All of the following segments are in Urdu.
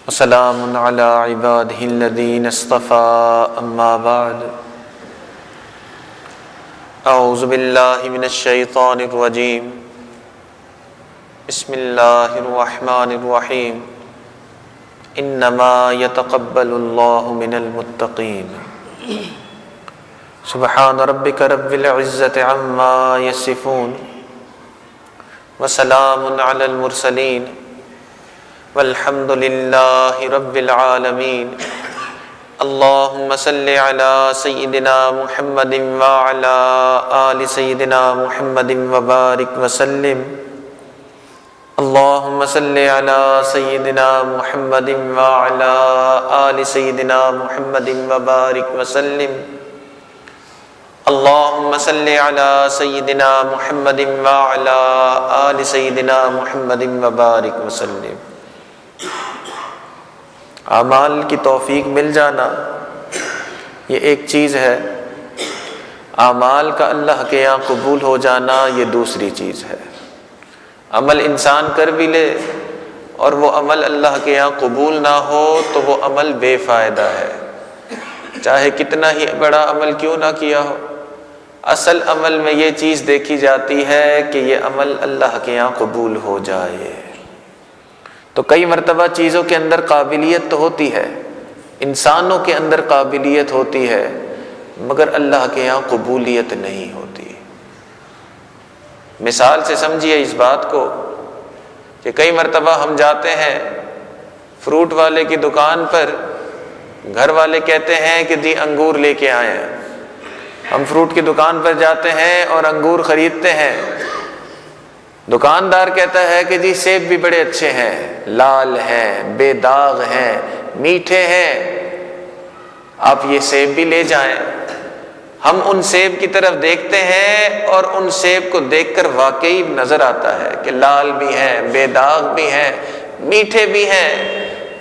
وسلام علی عباده الذین اصطفى اما بعد اعوذ باللہ من الشیطان الرجیم بسم اللہ الرحمن الرحیم انما یتقبل اللہ من المتقین سبحان ربک رب العزة عما یصفون وسلام علی المرسلین والحمد للہ رب العالمین اللہم صل علی سیدنا محمد وعلی آل سیدنا محمد وبارک وسلم اللہم صل علی سیدنا محمد وعلی آل سیدنا محمد وبارک وسلم اللہم صل علی سیدنا محمد وعلی آل سیدنا محمد وبارک وسلم۔ اعمال کی توفیق مل جانا یہ ایک چیز ہے، اعمال کا اللہ کے یہاں قبول ہو جانا یہ دوسری چیز ہے۔ عمل انسان کر بھی لے اور وہ عمل اللہ کے یہاں قبول نہ ہو تو وہ عمل بے فائدہ ہے، چاہے کتنا ہی بڑا عمل کیوں نہ کیا ہو۔ اصل عمل میں یہ چیز دیکھی جاتی ہے کہ یہ عمل اللہ کے یہاں قبول ہو جائے۔ تو کئی مرتبہ چیزوں کے اندر قابلیت تو ہوتی ہے، انسانوں کے اندر قابلیت ہوتی ہے، مگر اللہ کے یہاں قبولیت نہیں ہوتی۔ مثال سے سمجھیے اس بات کو کہ کئی مرتبہ ہم جاتے ہیں فروٹ والے کی دکان پر، گھر والے کہتے ہیں کہ جی انگور لے کے آئے ہیں، ہم فروٹ کی دکان پر جاتے ہیں اور انگور خریدتے ہیں، دکاندار کہتا ہے کہ جی سیب بھی بڑے اچھے ہیں، لال ہیں، بے داغ ہیں، میٹھے ہیں، آپ یہ سیب بھی لے جائیں۔ ہم ان سیب کی طرف دیکھتے ہیں اور ان سیب کو دیکھ کر واقعی نظر آتا ہے کہ لال بھی ہیں، بے داغ بھی ہیں، میٹھے بھی ہیں،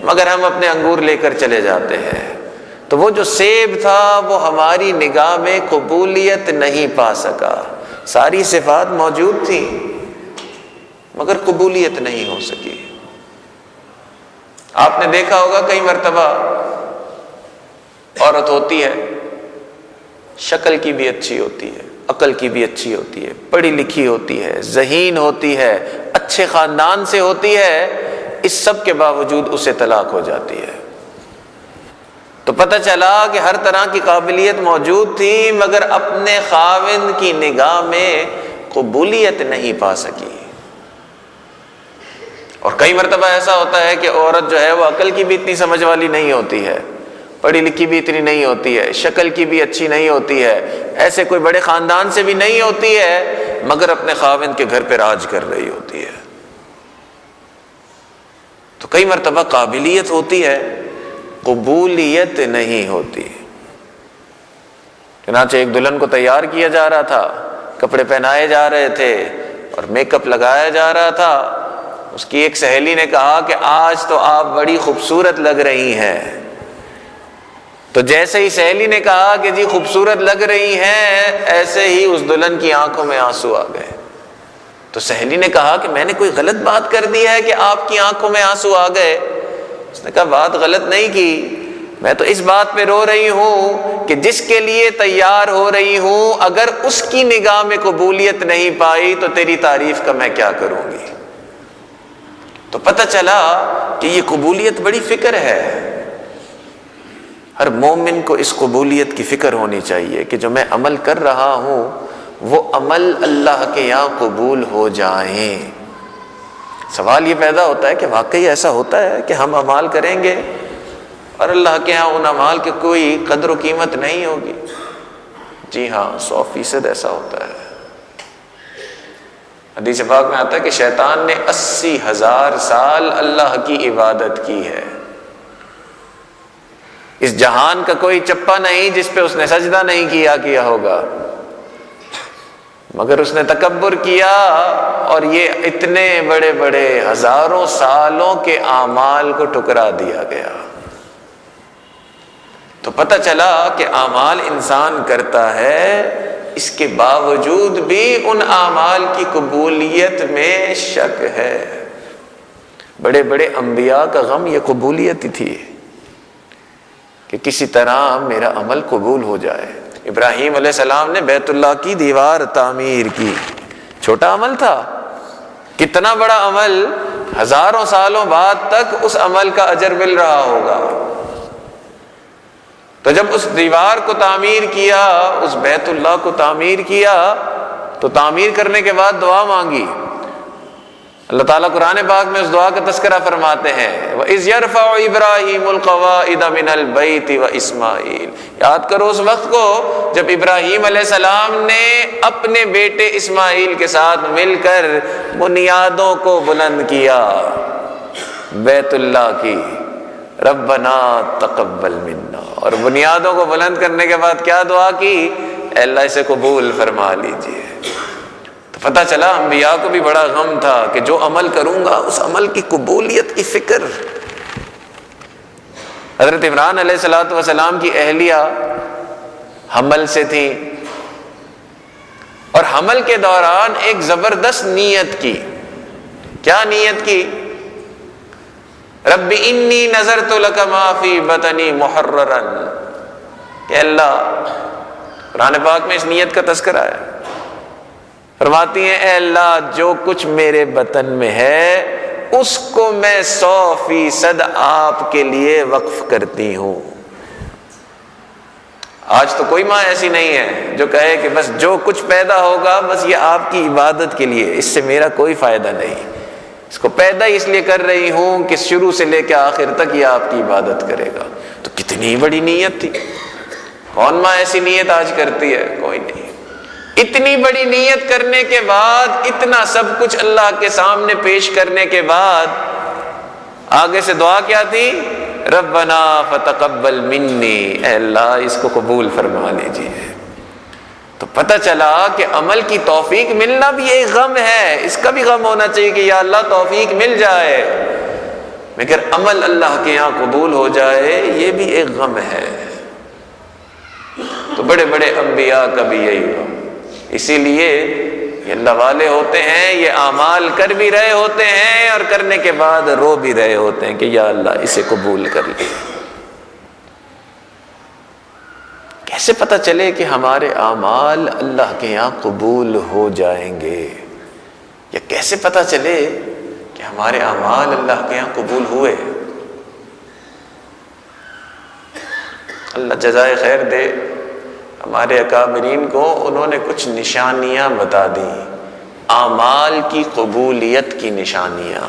مگر ہم اپنے انگور لے کر چلے جاتے ہیں۔ تو وہ جو سیب تھا وہ ہماری نگاہ میں قبولیت نہیں پا سکا، ساری صفات موجود تھی مگر قبولیت نہیں ہو سکی۔ آپ نے دیکھا ہوگا کئی مرتبہ عورت ہوتی ہے، شکل کی بھی اچھی ہوتی ہے، عقل کی بھی اچھی ہوتی ہے، پڑھی لکھی ہوتی ہے، ذہین ہوتی ہے، اچھے خاندان سے ہوتی ہے، اس سب کے باوجود اسے طلاق ہو جاتی ہے۔ تو پتہ چلا کہ ہر طرح کی قابلیت موجود تھی مگر اپنے خاوند کی نگاہ میں قبولیت نہیں پا سکی۔ اور کئی مرتبہ ایسا ہوتا ہے کہ عورت جو ہے وہ عقل کی بھی اتنی سمجھ والی نہیں ہوتی ہے، پڑھی لکھی بھی اتنی نہیں ہوتی ہے، شکل کی بھی اچھی نہیں ہوتی ہے، ایسے کوئی بڑے خاندان سے بھی نہیں ہوتی ہے، مگر اپنے خاوند کے گھر پہ راج کر رہی ہوتی ہے۔ تو کئی مرتبہ قابلیت ہوتی ہے، قبولیت نہیں ہوتی۔ چنانچہ ایک دلہن کو تیار کیا جا رہا تھا، کپڑے پہنائے جا رہے تھے اور میک اپ لگایا جا رہا تھا۔ اس کی ایک سہیلی نے کہا کہ آج تو آپ بڑی خوبصورت لگ رہی ہیں۔ تو جیسے ہی سہیلی نے کہا کہ جی خوبصورت لگ رہی ہیں، ایسے ہی اس دلہن کی آنکھوں میں آنسو آ گئے۔ تو سہیلی نے کہا کہ میں نے کوئی غلط بات کر دی ہے کہ آپ کی آنکھوں میں آنسو آ گئے؟ اس نے کہا بات غلط نہیں کی، میں تو اس بات پہ رو رہی ہوں کہ جس کے لیے تیار ہو رہی ہوں اگر اس کی نگاہ میں قبولیت نہیں پائی تو تیری تعریف کا میں کیا کروں گی۔ تو پتہ چلا کہ یہ قبولیت بڑی فکر ہے، ہر مومن کو اس قبولیت کی فکر ہونی چاہیے کہ جو میں عمل کر رہا ہوں وہ عمل اللہ کے یہاں قبول ہو جائیں۔ سوال یہ پیدا ہوتا ہے کہ واقعی ایسا ہوتا ہے کہ ہم اعمال کریں گے اور اللہ کے ہاں ان اعمال کی کوئی قدر و قیمت نہیں ہوگی؟ جی ہاں، 100% ایسا ہوتا ہے۔ حدیث پاک میں آتا ہے کہ شیطان نے 80,000 سال اللہ کی عبادت کی ہے۔ اس جہان کا کوئی چپا نہیں جس پہ اس نے سجدہ نہیں کیا ہوگا، مگر اس نے تکبر کیا اور یہ اتنے بڑے بڑے ہزاروں سالوں کے اعمال کو ٹکرا دیا گیا۔ تو تو پتہ چلا کہ اعمال انسان کرتا ہے، اس کے باوجود بھی ان اعمال کی قبولیت میں شک ہے۔ بڑے بڑے انبیاء کا غم یہ قبولیت ہی تھی کہ کسی طرح میرا عمل قبول ہو جائے۔ ابراہیم علیہ السلام نے بیت اللہ کی دیوار تعمیر کی، چھوٹا عمل تھا، کتنا بڑا عمل، ہزاروں سالوں بعد تک اس عمل کا اجر مل رہا ہوگا۔ تو جب اس دیوار کو تعمیر کیا، اس بیت اللہ کو تعمیر کیا، تو تعمیر کرنے کے بعد دعا مانگی۔ اللہ تعالیٰ قرآن پاک میں اس دعا کا تذکرہ فرماتے ہیں، وَإِذْ يَرْفَعُ إِبْرَاهِيمُ الْقَوَاعِدَ مِنَ الْبَيْتِ وَإِسْمَاعِيلُ، یاد کرو اس وقت کو جب ابراہیم علیہ السلام نے اپنے بیٹے اسماعیل کے ساتھ مل کر بنیادوں کو بلند کیا بیت اللہ کی، ربنا تقبل منا، اور بنیادوں کو بلند کرنے کے بعد کیا دعا کی؟ اے اللہ اسے قبول فرما لیجئے۔ تو پتہ چلا انبیاء کو بھی بڑا غم تھا کہ جو عمل کروں گا اس عمل کی قبولیت کی فکر۔ حضرت عمران علیہ السلام کی اہلیہ حمل سے تھی، اور حمل کے دوران ایک زبردست نیت کی۔ کیا نیت کی؟ رب انی نذرت لک ما فی بطنی محررا، کہ اللہ، قرآن پاک میں اس نیت کا تذکرہ ہے، فرماتی ہیں اے اللہ جو کچھ میرے بطن میں ہے اس کو میں 100% آپ کے لیے وقف کرتی ہوں۔ آج تو کوئی ماں ایسی نہیں ہے جو کہے کہ بس جو کچھ پیدا ہوگا بس یہ آپ کی عبادت کے لیے، اس سے میرا کوئی فائدہ نہیں، اس کو پیدا اس لیے کر رہی ہوں کہ شروع سے لے کے آخر تک یہ آپ کی عبادت کرے گا۔ تو کتنی بڑی نیت تھی، کون ماں ایسی نیت آج کرتی ہے؟ کوئی نہیں۔ اتنی بڑی نیت کرنے کے بعد، اتنا سب کچھ اللہ کے سامنے پیش کرنے کے بعد، آگے سے دعا کیا تھی؟ ربنا فتقبل منی، اے اللہ اس کو قبول فرما لیجیے۔ تو پتہ چلا کہ عمل کی توفیق ملنا بھی ایک غم ہے، اس کا بھی غم ہونا چاہیے کہ یا اللہ توفیق مل جائے، مگر عمل اللہ کے یہاں قبول ہو جائے یہ بھی ایک غم ہے۔ تو بڑے بڑے انبیاء کا بھی یہی غم، اسی لیے یہ اللہ والے ہوتے ہیں، یہ اعمال کر بھی رہے ہوتے ہیں اور کرنے کے بعد رو بھی رہے ہوتے ہیں کہ یا اللہ اسے قبول کر لے۔ کیسے پتہ چلے کہ ہمارے اعمال اللہ کے یہاں قبول ہو جائیں گے، یا کیسے پتہ چلے کہ ہمارے اعمال اللہ کے یہاں قبول ہوئے؟ اللہ جزائے خیر دے ہمارے اکابرین کو، انہوں نے کچھ نشانیاں بتا دی، اعمال کی قبولیت کی نشانیاں۔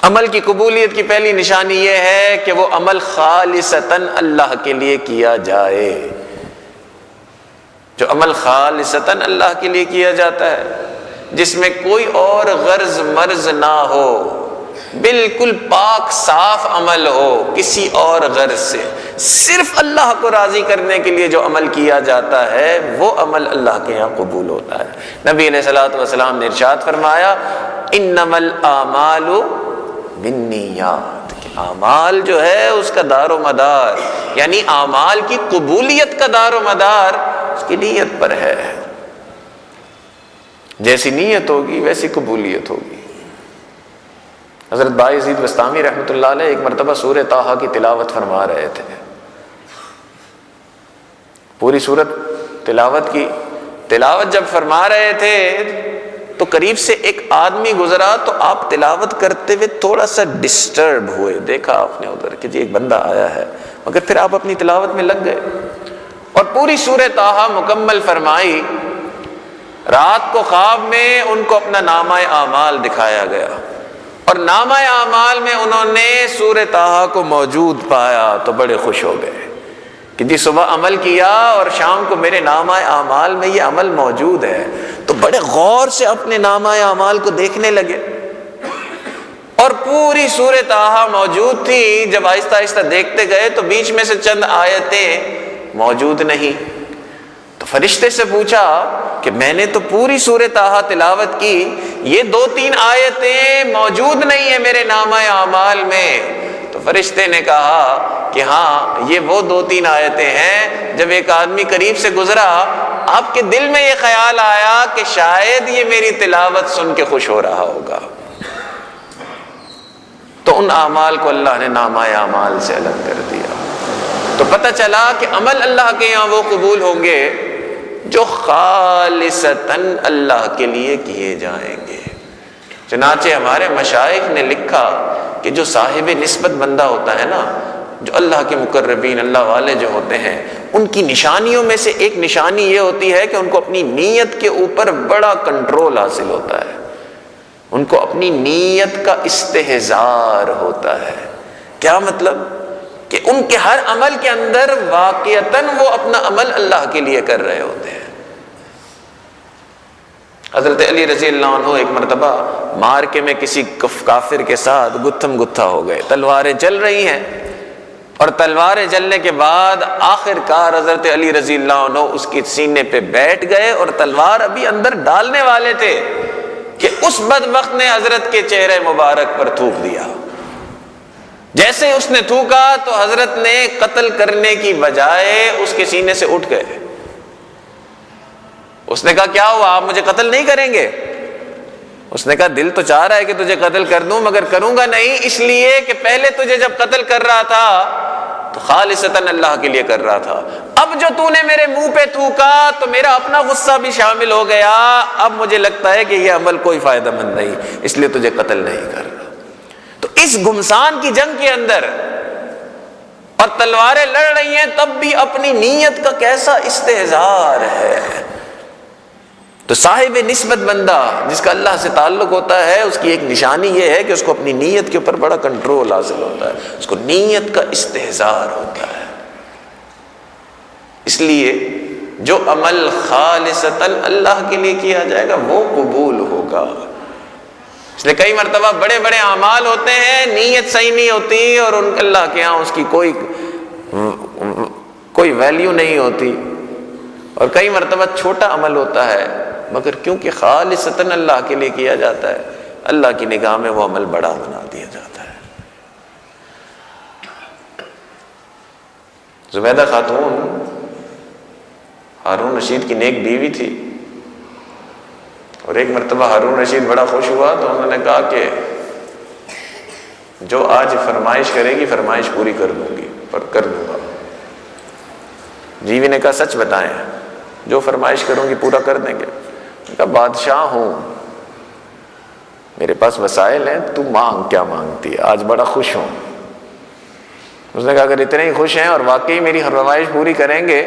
عمل کی قبولیت کی پہلی نشانی یہ ہے کہ وہ عمل خالصتاً اللہ کے لیے کیا جائے۔ جو عمل خالصتاً اللہ کے لیے کیا جاتا ہے، جس میں کوئی اور غرض مرض نہ ہو، بالکل پاک صاف عمل ہو، کسی اور غرض سے، صرف اللہ کو راضی کرنے کے لیے جو عمل کیا جاتا ہے وہ عمل اللہ کے یہاں قبول ہوتا ہے۔ نبی علیہ الصلوۃ والسلام نے ارشاد فرمایا انما الاعمال بالنیات، کہ اعمال جو ہے اس کا دار و مدار، یعنی اعمال کی قبولیت کا دار و مدار اس کی نیت پر ہے۔ جیسی نیت ہوگی ویسی قبولیت ہوگی۔ حضرت بایزید بستامی رحمۃ اللہ علیہ ایک مرتبہ سورہ طٰہٰ کی تلاوت فرما رہے تھے، پوری سورت تلاوت کی، تلاوت جب فرما رہے تھے تو قریب سے ایک آدمی گزرا، تو آپ تلاوت کرتے ہوئے تھوڑا سا ڈسٹرب ہوئے، دیکھا آپ نے ادھر کہ جی ایک بندہ آیا ہے، مگر پھر آپ اپنی تلاوت میں لگ گئے اور پوری سورہ طٰہٰ مکمل فرمائی۔ رات کو خواب میں ان کو اپنا نامہ اعمال دکھایا گیا، اور نامہ اعمال میں انہوں نے سورہ طٰہٰ کو موجود پایا تو بڑے خوش ہو گئے کہ جی صبح عمل کیا اور شام کو میرے نامہ اعمال میں یہ عمل موجود ہے۔ تو بڑے غور سے اپنے نامہ اعمال کو دیکھنے لگے، اور پوری سورہ طٰہٰ موجود تھی۔ جب آہستہ آہستہ دیکھتے گئے تو بیچ میں سے چند آیتیں موجود نہیں، تو فرشتے سے پوچھا کہ میں نے تو پوری سورہ طٰہٰ تلاوت کی، یہ 2-3 آیتیں موجود نہیں ہیں میرے نامہ اعمال میں۔ تو فرشتے نے کہا کہ ہاں یہ وہ 2-3 آیتیں ہیں جب ایک آدمی قریب سے گزرا آپ کے دل میں یہ خیال آیا کہ شاید یہ میری تلاوت سن کے خوش ہو رہا ہوگا، تو ان اعمال کو اللہ نے نامہ اعمال سے الگ کر دیا۔ تو پتہ چلا کہ عمل اللہ کے یہاں وہ قبول ہوں گے جو خالصتاً اللہ کے لیے کیے جائیں گے۔ چنانچہ ہمارے مشائخ نے لکھا کہ جو صاحب نسبت بندہ ہوتا ہے نا، جو اللہ کے مقربین، اللہ والے جو ہوتے ہیں، ان کی نشانیوں میں سے ایک نشانی یہ ہوتی ہے کہ ان کو اپنی نیت کے اوپر بڑا کنٹرول حاصل ہوتا ہے، ان کو اپنی نیت کا استحضار ہوتا ہے۔ کیا مطلب؟ کہ ان کے ہر عمل کے اندر واقعتاً وہ اپنا عمل اللہ کے لیے کر رہے ہوتے ہیں۔ حضرت علی رضی اللہ عنہ ایک مرتبہ مارکے میں کسی کافر کے ساتھ گتھم گتھا ہو گئے، تلواریں چل رہی ہیں، اور تلواریں جلنے کے بعد آخر کار حضرت علی رضی اللہ عنہ اس کے سینے پہ بیٹھ گئے اور تلوار ابھی اندر ڈالنے والے تھے کہ اس بدبخت نے حضرت کے چہرے مبارک پر تھوک دیا۔ جیسے اس نے تھوکا تو حضرت نے قتل کرنے کی بجائے اس کے سینے سے اٹھ گئے۔ اس نے کہا کیا ہوا، آپ مجھے قتل نہیں کریں گے؟ اس نے کہا دل تو چاہ رہا ہے کہ تجھے قتل کر دوں، مگر کروں گا نہیں، اس لیے کہ پہلے تجھے جب قتل کر رہا تھا تو خالصتاً اللہ کے لیے کر رہا تھا، اب جو تو نے میرے منہ پہ تھوکا تو میرا اپنا غصہ بھی شامل ہو گیا، اب مجھے لگتا ہے کہ یہ عمل کوئی فائدہ مند نہیں، اس لیے تجھے قتل نہیں کر رہا۔ تو اس گمسان کی جنگ کے اندر اور تلواریں لڑ رہی ہیں، تب بھی اپنی نیت کا کیسا استحضار ہے۔ تو صاحب نسبت بندہ جس کا اللہ سے تعلق ہوتا ہے، اس کی ایک نشانی یہ ہے کہ اس کو اپنی نیت کے اوپر بڑا کنٹرول حاصل ہوتا ہے، اس کو نیت کا استحضار ہوتا ہے۔ اس لیے جو عمل خالصتاً اللہ کے لیے کیا جائے گا وہ قبول ہوگا۔ اس لیے کئی مرتبہ بڑے بڑے اعمال ہوتے ہیں، نیت صحیح نہیں ہوتی اور ان اللہ کے ہاں اس کی کوئی ویلیو نہیں ہوتی، اور کئی مرتبہ چھوٹا عمل ہوتا ہے مگر کیونکہ خالصتاً اللہ کے لیے کیا جاتا ہے، اللہ کی نگاہ میں وہ عمل بڑا بنا دیا جاتا ہے۔ زبیدہ خاتون ہارون رشید کی نیک بیوی تھی، اور ایک مرتبہ ہارون رشید بڑا خوش ہوا تو انہوں نے کہا کہ جو آج فرمائش کرے گی فرمائش پوری کر دوں گی، کر دوں گا۔ بیوی نے کہا سچ بتائیں، جو فرمائش کروں گی پورا کر دیں گے؟ کہا بادشاہ ہوں، میرے پاس وسائل ہیں، تو مانگ، کیا مانگتی ہے؟ آج بڑا خوش ہوں۔ اس نے کہا اگر اتنے ہی خوش ہیں اور واقعی میری فرمائش پوری کریں گے